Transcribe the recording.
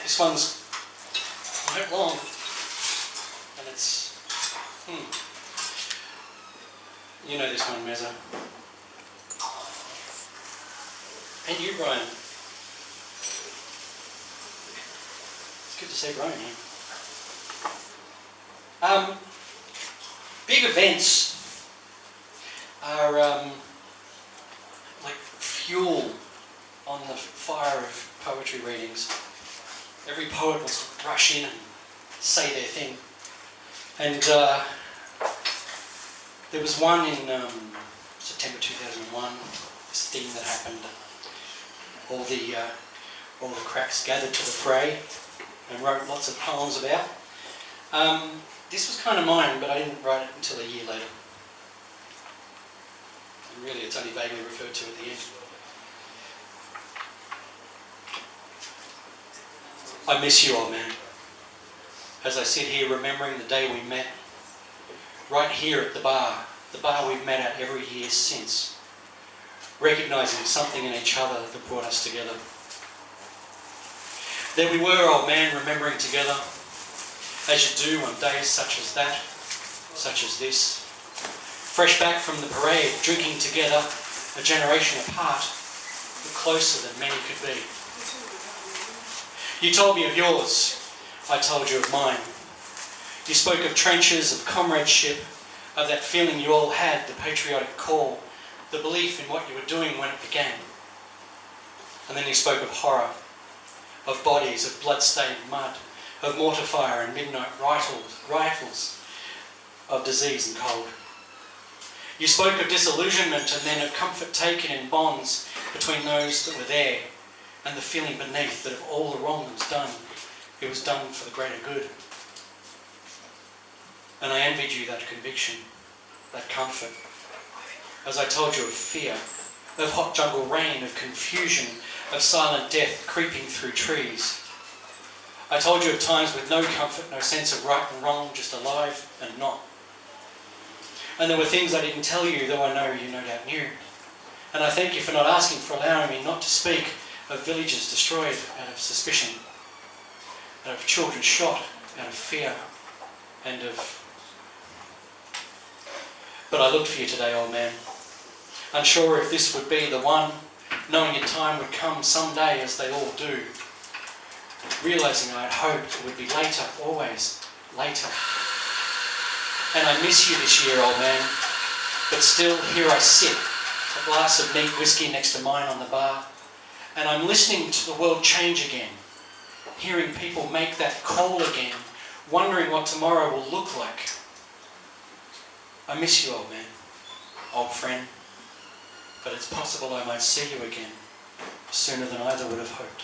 This one's quite long, and it's, you know this one, Mezza. And you, Brian. It's good to see Brian here. Big events are like fuel on the fire of poetry readings. Every poet wants to rush in and say their thing. And there was one in September 2001, this thing that happened. All the cracks gathered to the fray and wrote lots of poems about. This was kind of mine, but I didn't write it until a year later. And really, it's only vaguely referred to at the end. I miss you, old man. As I sit here remembering the day we met, right here at the bar we've met at every year since, recognising something in each other that brought us together. There we were, old man, remembering together, as you do on days such as that, such as this. Fresh back from the parade, drinking together, a generation apart, but closer than many could be. You told me of yours, I told you of mine. You spoke of trenches, of comradeship, of that feeling you all had, the patriotic call, the belief in what you were doing when it began. And then you spoke of horror, of bodies, of blood-stained mud, of mortar fire and midnight rifles, of disease and cold. You spoke of disillusionment and then of comfort taken in bonds between those that were there and the feeling beneath that of all the wrong that was done, it was done for the greater good. And I envied you that conviction, that comfort, as I told you of fear, of hot jungle rain, of confusion, of silent death creeping through trees. I told you of times with no comfort, no sense of right and wrong, just alive and not. And there were things I didn't tell you, though I know you no doubt knew. And I thank you for not asking, for allowing me not to speak of villages destroyed out of suspicion, out of children shot out of fear, and of... But I looked for you today, old man, unsure if this would be the one, knowing your time would come someday as they all do, realising I had hoped it would be later, always later. And I miss you this year, old man, but still here I sit, a glass of neat whiskey next to mine on the bar, and I'm listening to the world change again, hearing people make that call again, wondering what tomorrow will look like. I miss you, old man, old friend, but it's possible I might see you again sooner than either would have hoped.